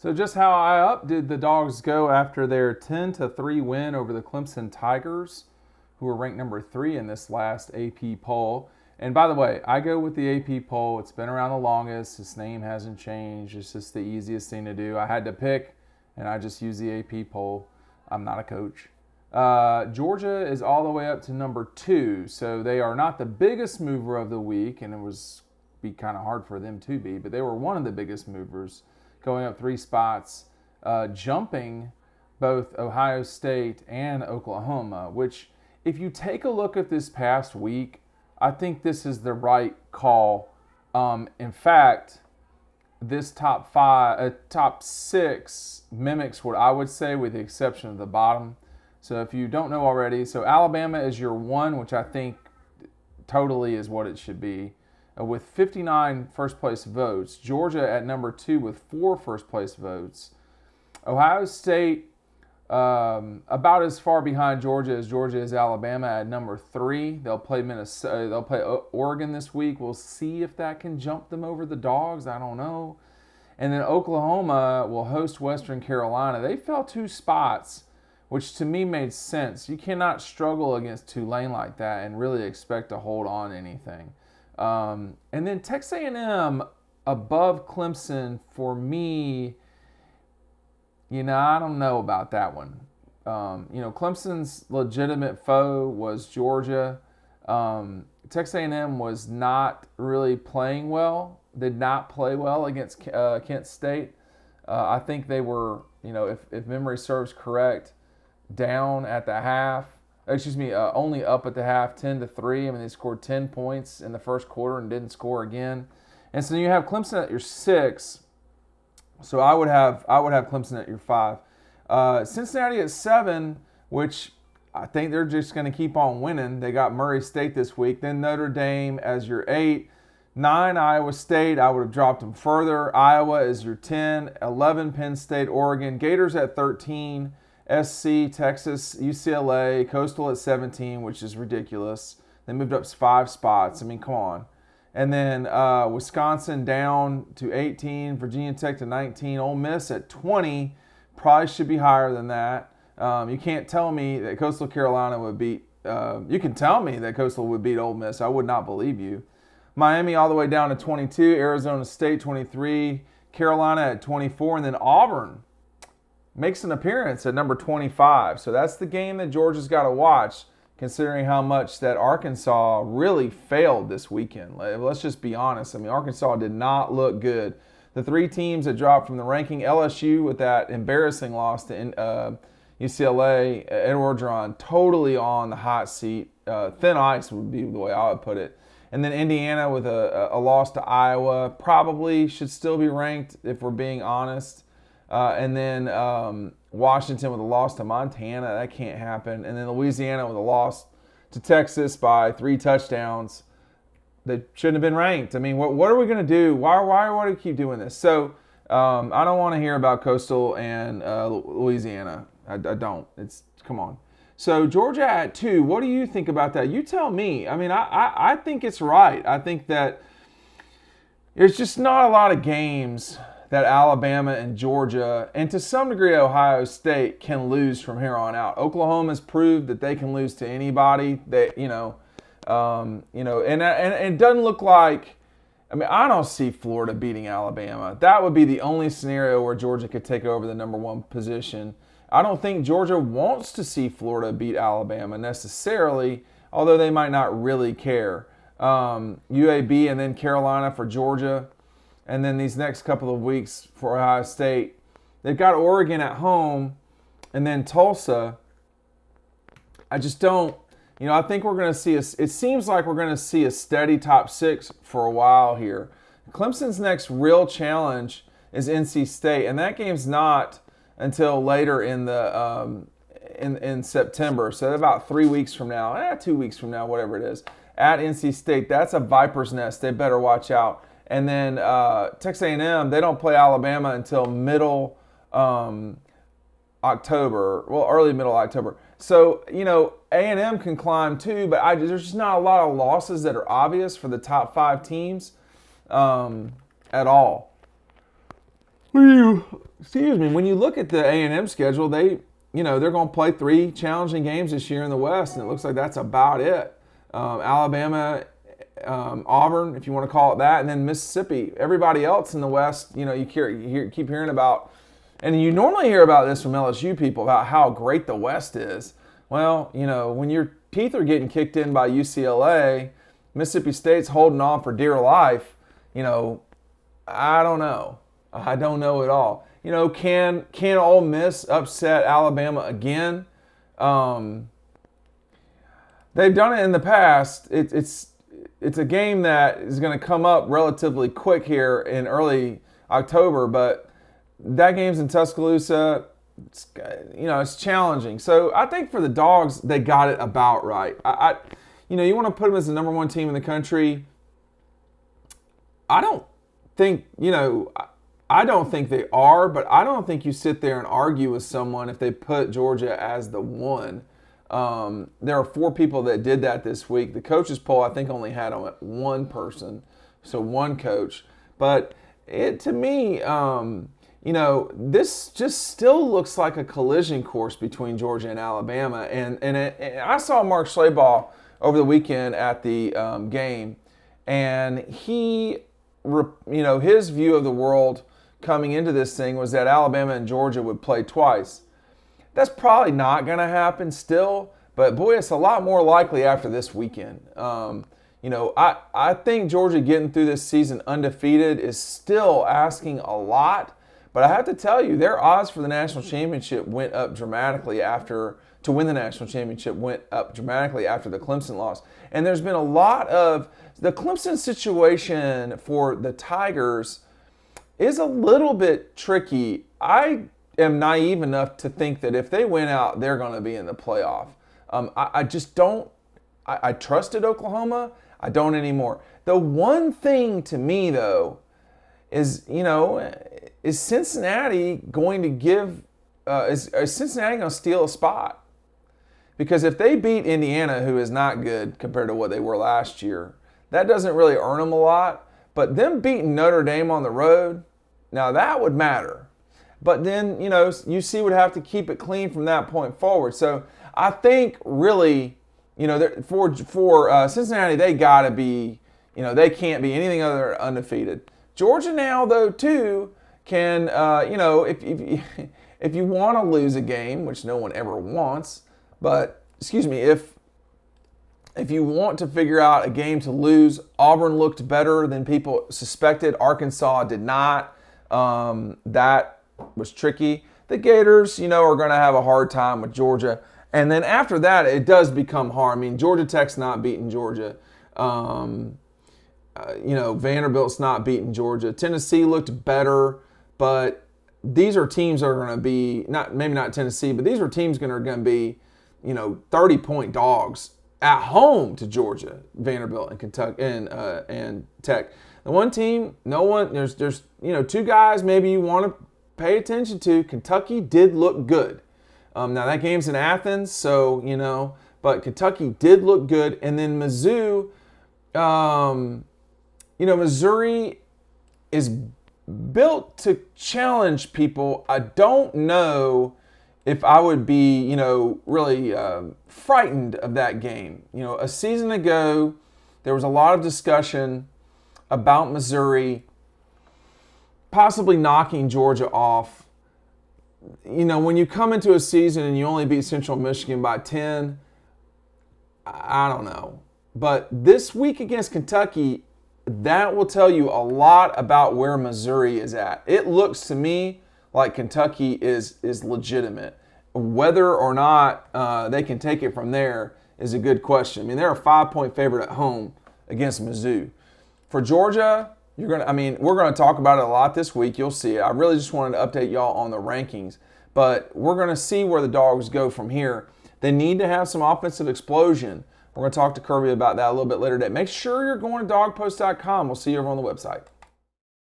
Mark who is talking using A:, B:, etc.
A: So just how up did the Dogs go after their 10-3 win over the Clemson Tigers, who were ranked number 3 in this last AP poll? And by the way, I go with the AP poll. It's been around the longest. Its name hasn't changed. It's just the easiest thing to do. I had to pick, and I just use the AP poll. I'm not a coach. Georgia is all the way up to number 2, so they are not the biggest mover of the week, and it was be kind of hard for them to be, but they were one of the biggest movers, going up 3 spots, jumping both Ohio State and Oklahoma, which if you take a look at this past week, I think this is the right call. In fact, this top 6 mimics what I would say with the exception of the bottom. So if you don't know already, so Alabama is your 1, which I think totally is what it should be, with 59 first place votes. Georgia at number 2 with 4 first place votes. Ohio State about as far behind Georgia as Georgia is Alabama at number 3. They'll play Minnesota. They'll play Oregon this week. We'll see if that can jump them over the Dogs. I don't know. And then Oklahoma will host Western Carolina. They fell 2 spots, which to me made sense. You cannot struggle against Tulane like that and really expect to hold on to anything. And then Texas A&M above Clemson for me, I don't know about that one. Clemson's legitimate foe was Georgia. Texas A&M was not really playing well, did not play well against Kent State. I think they were, if memory serves correct, down at the half. Only up at the half, 10-3. I mean, they scored 10 points in the first quarter and didn't score again. And so you have Clemson at your 6. So I would have Clemson at your 5. Cincinnati at 7, which I think they're just going to keep on winning. They got Murray State this week. Then Notre Dame as your 8. 9, Iowa State. I would have dropped them further. Iowa is your 10. 11, Penn State, Oregon. Gators at 13. SC, Texas, UCLA, Coastal at 17, which is ridiculous. They moved up 5 spots. I mean, come on. And then Wisconsin down to 18, Virginia Tech to 19, Ole Miss at 20. Probably should be higher than that. You can't tell me that Coastal Carolina would beat. You can tell me that Coastal would beat Ole Miss. I would not believe you. Miami all the way down to 22, Arizona State 23, Carolina at 24, and then Auburn makes an appearance at number 25. So that's the game that Georgia's got to watch, considering how much that Arkansas really failed this weekend. Let's just be honest. I mean, Arkansas did not look good. The 3 teams that dropped from the ranking, LSU with that embarrassing loss to UCLA, Ed Orgeron totally on the hot seat. Thin ice would be the way I would put it. And then Indiana with a loss to Iowa, probably should still be ranked if we're being honest. And then Washington with a loss to Montana. That can't happen. And then Louisiana with a loss to Texas by 3 touchdowns. They shouldn't have been ranked. I mean, what are we going to do? Why do we keep doing this? So I don't want to hear about Coastal and Louisiana. I don't. Come on. So Georgia at 2. What do you think about that? You tell me. I mean, I think it's right. I think that there's just not a lot of games that Alabama and Georgia, and to some degree Ohio State, can lose from here on out. Oklahoma's proved that they can lose to anybody. And it doesn't look like. I mean, I don't see Florida beating Alabama. That would be the only scenario where Georgia could take over the number 1 position. I don't think Georgia wants to see Florida beat Alabama necessarily, although they might not really care. UAB and then Carolina for Georgia. And then these next couple of weeks for Ohio State, they've got Oregon at home and then Tulsa. I just don't, I think we're going to see it seems like we're going to see a steady top 6 for a while here. Clemson's next real challenge is NC State, and that game's not until later in the in September. So about 3 weeks from now, 2 weeks from now, whatever it is, at NC State. That's a viper's nest. They better watch out. And then Texas A&M, they don't play Alabama until middle October, early middle October. So, A&M can climb too, but there's just not a lot of losses that are obvious for the top 5 teams at all. When you look at the A&M schedule, they're going to play 3 challenging games this year in the West, and it looks like that's about it. Alabama, Auburn, if you want to call it that, and then Mississippi. Everybody else in the West, you keep hearing about, and you normally hear about this from LSU people about how great the West is. Well, when your teeth are getting kicked in by UCLA, Mississippi State's holding on for dear life, I don't know. I don't know at all. Can Ole Miss upset Alabama again? They've done it in the past. It's a game that is going to come up relatively quick here in early October, but that game's in Tuscaloosa. It's challenging. So I think for the Dogs, they got it about right. You want to put them as the number 1 team in the country. I don't think they are, but I don't think you sit there and argue with someone if they put Georgia as the 1. There are 4 people that did that this week. The coaches poll, I think, only had on 1 person, so 1 coach. But to me, this just still looks like a collision course between Georgia and Alabama. And I saw Mark Schlabach over the weekend at the game, and his view of the world coming into this thing was that Alabama and Georgia would play twice. That's probably not going to happen still, but boy, it's a lot more likely after this weekend. I think Georgia getting through this season undefeated is still asking a lot, but I have to tell you, their odds for the national championship went up dramatically to win the national championship went up dramatically after the Clemson loss. And there's been a lot of the Clemson situation for the Tigers is a little bit tricky. I am naive enough to think that if they win out, they're going to be in the playoff. I just don't. I trusted Oklahoma. I don't anymore. The one thing to me, though, is Cincinnati going to give? Is Cincinnati going to steal a spot? Because if they beat Indiana, who is not good compared to what they were last year, that doesn't really earn them a lot. But them beating Notre Dame on the road, now that would matter. But then, UC would have to keep it clean from that point forward. So I think really, for Cincinnati, they got to be, they can't be anything other than undefeated. Georgia now, though, too, can, if you want to lose a game, which no one ever wants, but, if you want to figure out a game to lose, Auburn looked better than people suspected. Arkansas did not. That was tricky. The Gators, are going to have a hard time with Georgia. And then after that, it does become hard. I mean, Georgia Tech's not beating Georgia. Vanderbilt's not beating Georgia. Tennessee looked better, but these are teams that are going to be, maybe not Tennessee, but these are teams that are going to be, 30-point dogs at home to Georgia, Vanderbilt, and Kentucky, and Tech. The one team, there's 2 guys maybe you want to pay attention to. Kentucky did look good. Now that game's in Athens, so, but Kentucky did look good. And then Mizzou, Missouri is built to challenge people. I don't know if I would be, really frightened of that game. A season ago, there was a lot of discussion about Missouri possibly knocking Georgia off. When you come into a season and you only beat Central Michigan by 10, I don't know. But this week against Kentucky, that will tell you a lot about where Missouri is at. It looks to me like Kentucky is legitimate. Whether or not they can take it from there is a good question. I mean, they're a 5-point favorite at home against Mizzou. For Georgia, we're going to talk about it a lot this week. You'll see it. I really just wanted to update y'all on the rankings. But we're going to see where the Dogs go from here. They need to have some offensive explosion. We're going to talk to Kirby about that a little bit later today. Make sure you're going to dogpost.com. We'll see you over on the website.